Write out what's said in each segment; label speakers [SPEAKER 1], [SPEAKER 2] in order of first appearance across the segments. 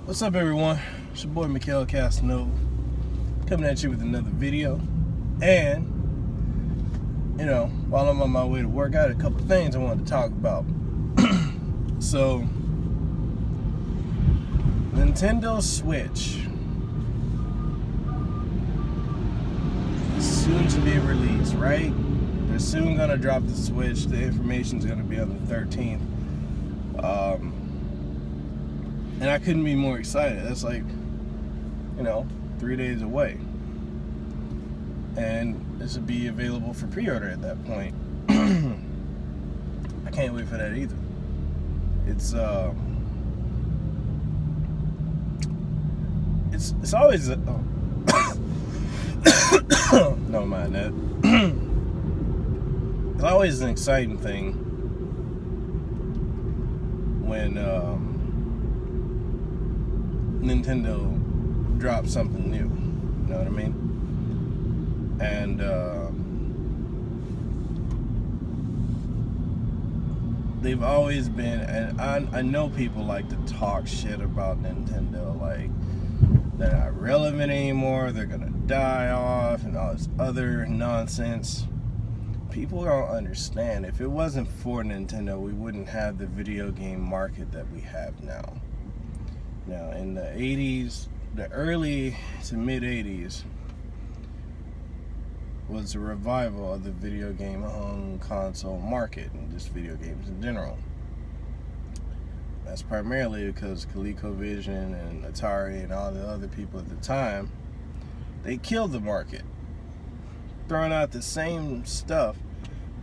[SPEAKER 1] What's up, everyone? It's your boy Mekel Kasanova coming at you with another video. And while I'm on my way to work, I had a couple things I wanted to talk about. So, Nintendo Switch is soon to be released, right? They're soon gonna drop the Switch. The information's gonna be on the 13th. And I couldn't be more excited. That's like, 3 days away. And this will be available for pre-order at that point. I can't wait for that either. It's always no mind that. It's always an exciting thing when Nintendo drops something new. You know what I mean? And they've always been, and I know people like to talk shit about Nintendo, like they're not relevant anymore, they're gonna die off, and all this other nonsense. People don't understand. If it wasn't for Nintendo, we wouldn't have the video game market that we have now. Now, in the 80s, the early to mid 80s, was a revival of the video game home console market and just video games in general. That's primarily because ColecoVision and Atari and all the other people at the time, they killed the market, throwing out the same stuff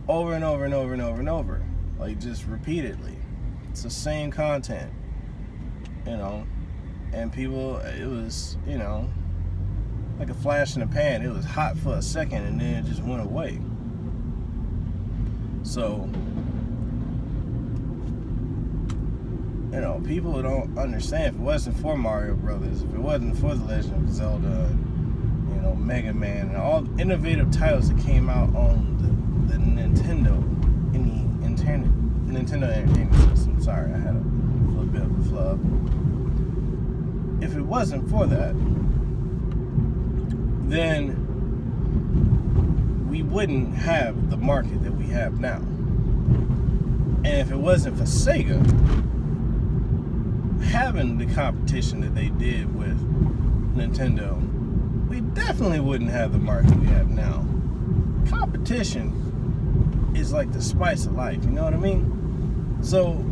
[SPEAKER 1] over and over and over and over and over, like just repeatedly. It's the same content, and people, it was, like a flash in the pan. It was hot for a second and then it just went away. So, people don't understand. If it wasn't for Mario Brothers, if it wasn't for The Legend of Zelda, Mega Man, and all innovative titles that came out on the Nintendo Entertainment System. Sorry, I had a little bit of a flub. If it wasn't for that, then we wouldn't have the market that we have now. And if it wasn't for Sega having the competition that they did with Nintendo, we definitely wouldn't have the market we have now. Competition is like the spice of life, you know what I mean? So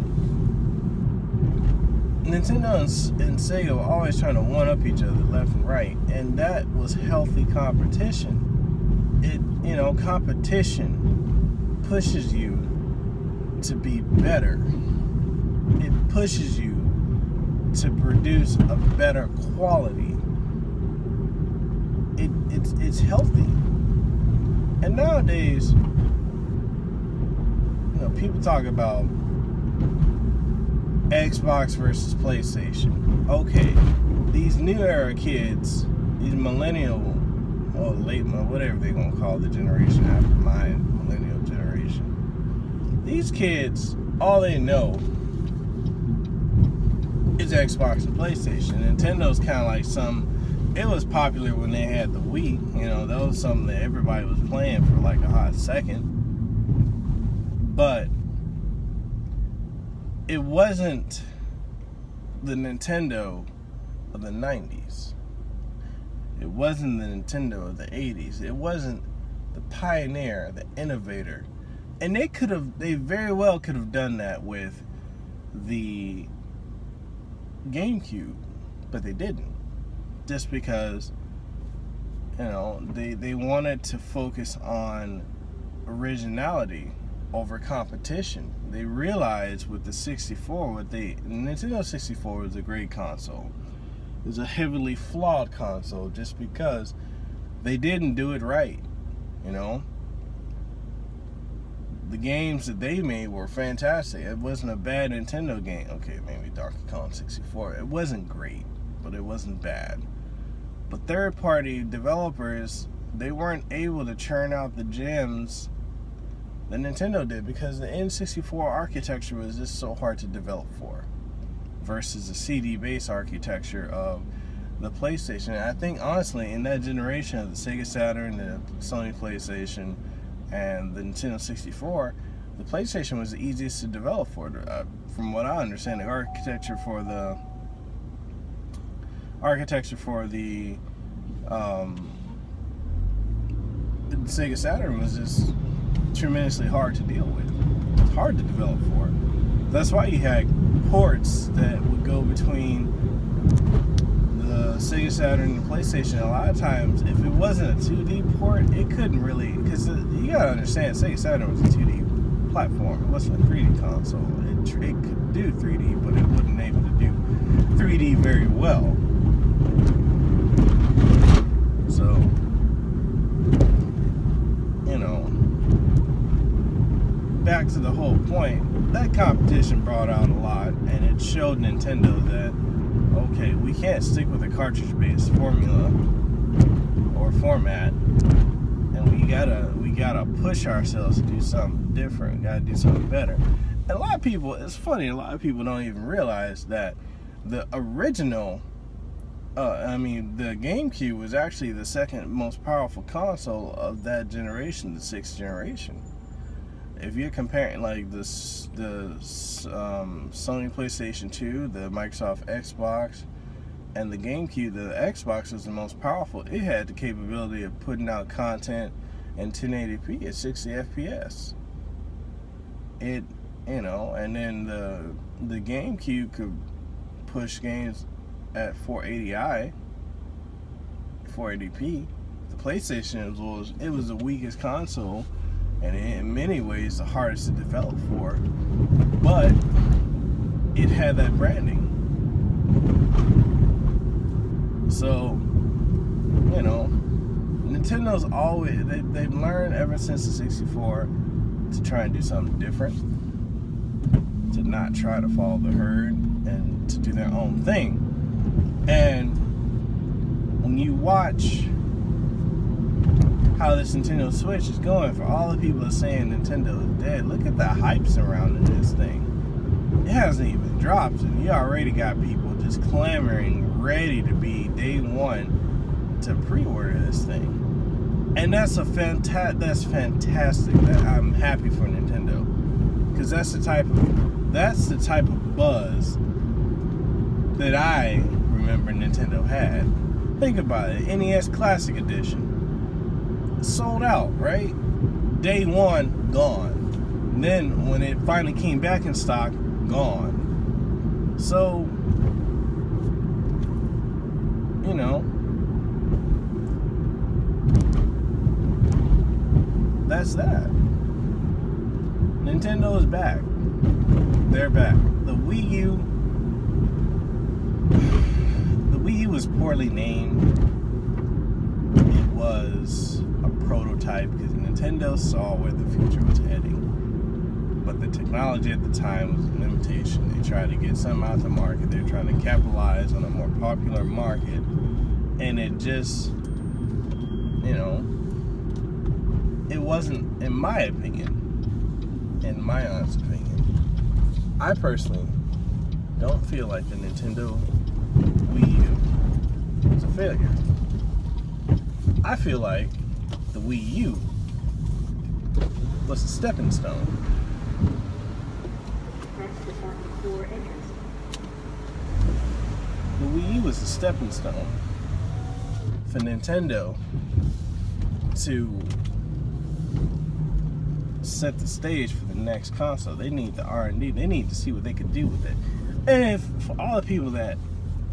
[SPEAKER 1] Nintendo and Sega were always trying to one-up each other left and right, and that was healthy competition. Competition pushes you to be better. It pushes you to produce a better quality. It's healthy. And nowadays, people talk about Xbox versus PlayStation. Okay, these new era kids, these millennial or late, whatever they're gonna call the generation after my millennial generation, these kids, all they know is Xbox and PlayStation. Nintendo's kind of like it was popular when they had the Wii. That was something that everybody was playing for like a hot second. But it wasn't the Nintendo of the 90s. It wasn't the Nintendo of the 80s. It wasn't the pioneer, the innovator. And they very well could have done that with the GameCube, but they didn't. Just because, they wanted to focus on originality over competition. They realized with the 64, Nintendo 64 was a great console. It was a heavily flawed console just because they didn't do it right. The games that they made were fantastic. It wasn't a bad Nintendo game. Okay, maybe Donkey Kong 64. It wasn't great, but it wasn't bad. But third-party developers, they weren't able to churn out the gems that Nintendo did because the N64 architecture was just so hard to develop for. versus the CD-based architecture of the PlayStation. And I think honestly, in that generation of the Sega Saturn, the Sony PlayStation, and the Nintendo 64, the PlayStation was the easiest to develop for. From what I understand, the architecture for the Sega Saturn was just tremendously hard to deal with. It's hard to develop for. That's why you had ports that would go between the Sega Saturn and the PlayStation. A lot of times, if it wasn't a 2D port, it couldn't really, because you gotta understand, Sega Saturn was a 2D platform. It wasn't a 3D console. It could do 3D, but it wasn't able to do 3D very well. So, you know, back to the whole point, that competition brought out a lot, and it showed Nintendo that, okay, we can't stick with a cartridge-based formula or format, and we gotta push ourselves to do something different. Gotta do something better. And a lot of people, it's funny, a lot of people don't even realize that the original, the GameCube was actually the second most powerful console of that generation, the 6th generation. If you're comparing like the Sony PlayStation 2, the Microsoft Xbox, and the GameCube, the Xbox was the most powerful. It had the capability of putting out content in 1080p at 60 FPS. And then the GameCube could push games at 480i, 480p. The PlayStation was the weakest console, and in many ways the hardest to develop for, but it had that branding. So, Nintendo's always, they've learned ever since the 64 to try and do something different, to not try to follow the herd, and to do their own thing. And when you watch how this Nintendo Switch is going, for all the people that are saying Nintendo is dead, look at the hype surrounding this thing. It hasn't even dropped, and you already got people just clamoring, ready to be day one to pre-order this thing. And that's fantastic. I'm happy for Nintendo, because that's the type of buzz that I remember Nintendo had. Think about it. NES Classic Edition sold out, right? Day one, gone. And then when it finally came back in stock, gone. So, that's that. Nintendo is back. They're back. The Wii U was poorly named. It was a prototype because Nintendo saw where the future was heading. But the technology at the time was a limitation. They tried to get something out the market. They were trying to capitalize on a more popular market. And it just, it wasn't, in my honest opinion, I personally don't feel like the Nintendo Wii U was a failure. I feel like the Wii U was a stepping stone. The Wii U was a stepping stone for Nintendo to set the stage for the next console. They need the R&D. They need to see what they could do with it. And for all the people that,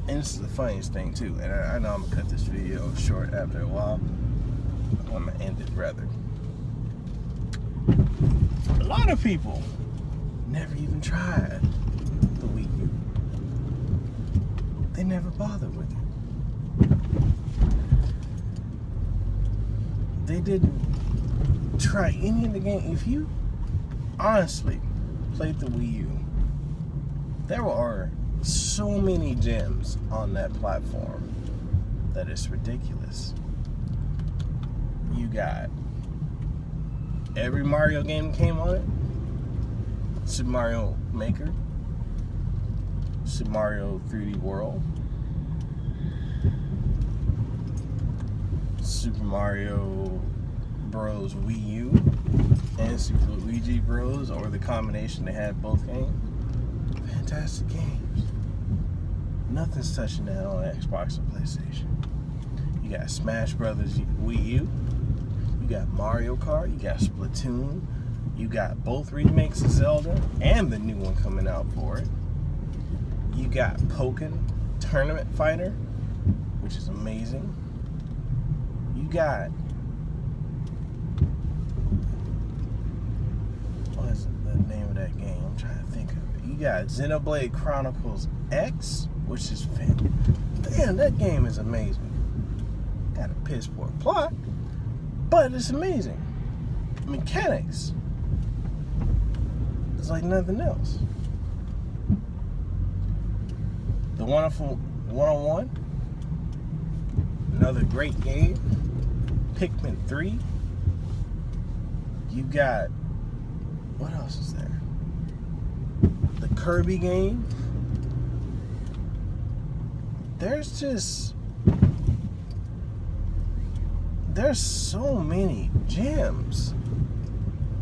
[SPEAKER 1] and this is the funniest thing too, and I know I'm gonna cut this video short after a while. I'm gonna end it rather. A lot of people never even tried the Wii U. They never bothered with it. They didn't try any of the games. If you honestly played the Wii U, there are so many gems on that platform that it's ridiculous. You got every Mario game came on it. Super Mario Maker. Super Mario 3D World, Super Mario Bros. Wii U, and Super Luigi Bros. Or the combination. They had both games. Fantastic games. Nothing's touching that on Xbox or PlayStation. You got Smash Brothers Wii U. You got Mario Kart. You got Splatoon. You got both remakes of Zelda and the new one coming out for it. You got Pokken Tournament Fighter, which is amazing. You got, what is the name of that game? I'm trying to think of it. You got Xenoblade Chronicles X, which is damn, that game is amazing. Got a piss poor plot, but it's amazing. Mechanics, it's like nothing else. The Wonderful 101, another great game. Pikmin 3. You got, what else is there? The Kirby game. There's so many gems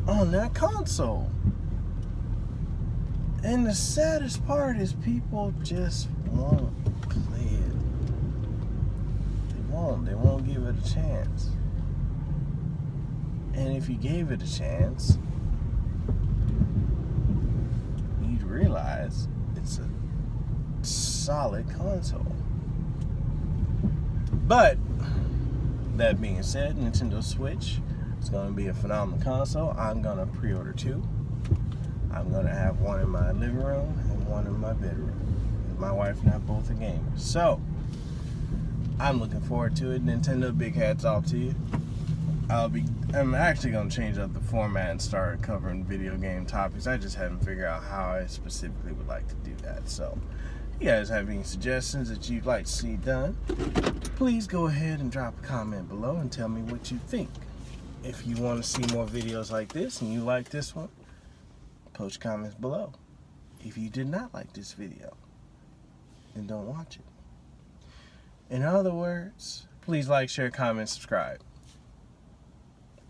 [SPEAKER 1] on that console. And the saddest part is people just won't play it. They won't give it a chance. And if you gave it a chance, you'd realize it's a solid console. But that being said, Nintendo Switch is going to be a phenomenal console. I'm going to pre-order 2. I'm going to have one in my living room and one in my bedroom. My wife and I both are gamers. So, I'm looking forward to it. Nintendo, big hats off to you. I'm actually going to change up the format and start covering video game topics. I just haven't figured out how I specifically would like to do that. So, if you guys have any suggestions that you'd like to see done, please go ahead and drop a comment below and tell me what you think. If you want to see more videos like this and you like this one, post comments below. If you did not like this video, then don't watch it. In other words, please like, share, comment, subscribe.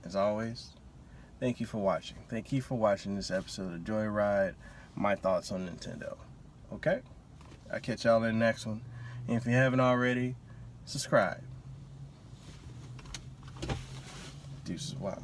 [SPEAKER 1] As always, thank you for watching. Thank you for watching this episode of Joyride, my thoughts on Nintendo. Okay? I'll catch y'all in the next one. And if you haven't already, subscribe. Deuces, wow.